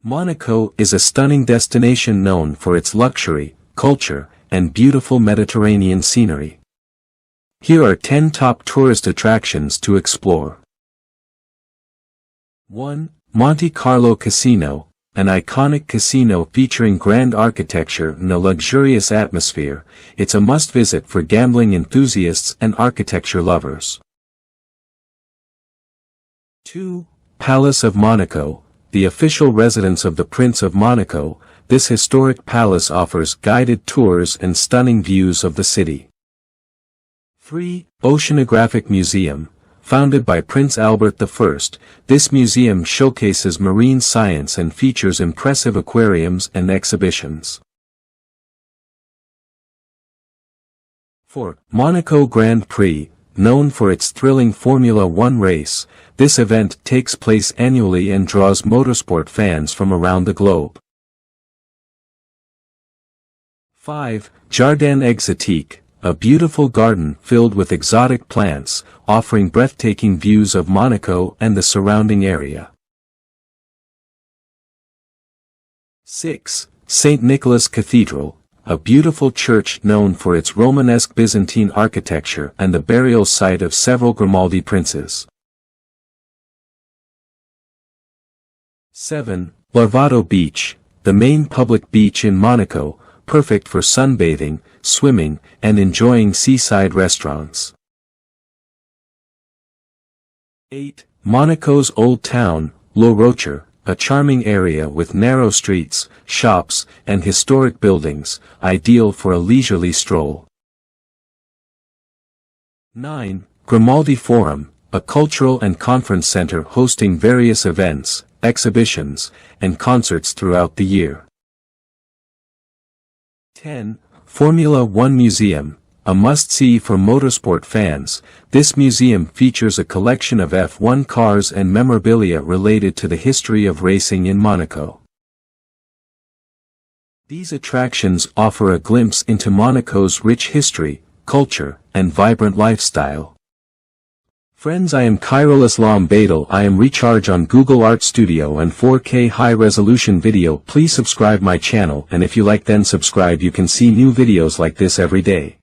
Monaco is a stunning destination known for its luxury, culture, and beautiful Mediterranean scenery. Here are 10 top tourist attractions to explore. 1. Monte Carlo Casino, an iconic casino featuring grand architecture and a luxurious atmosphere. It's a must-visit for gambling enthusiasts and architecture lovers. 2. Palace of Monaco, the official residence of the Prince of Monaco. This historic palace offers guided tours and stunning views of the city. 3. Oceanographic Museum, founded by Prince Albert I, this museum showcases marine science and features impressive aquariums and exhibitions. 4. Monaco Grand Prix, known for its thrilling Formula One race, this event takes place annually and draws motorsport fans from around the globe. 5. Jardin Exotique, a beautiful garden filled with exotic plants, offering breathtaking views of Monaco and the surrounding area. 6. St. Nicholas Cathedral, a beautiful church known for its Romanesque Byzantine architecture and the burial site of several Grimaldi princes. 7. Larvado Beach, the main public beach in Monaco, perfect for sunbathing, swimming, and enjoying seaside restaurants. 8. Monaco's Old Town, Le Rocher, a charming area with narrow streets, shops, and historic buildings, ideal for a leisurely stroll. 9. Grimaldi Forum, a cultural and conference center hosting various events, exhibitions, and concerts throughout the year. 10. Formula One Museum, a must-see for motorsport fans. This museum features a collection of F1 cars and memorabilia related to the history of racing in Monaco. These attractions offer a glimpse into Monaco's rich history, culture, and vibrant lifestyle. Friends, I am Khairul Islam Badol. I am recharge on Google Art Studio and 4K high-resolution video. Please subscribe my channel, and if you like then subscribe. You can see new videos like this every day.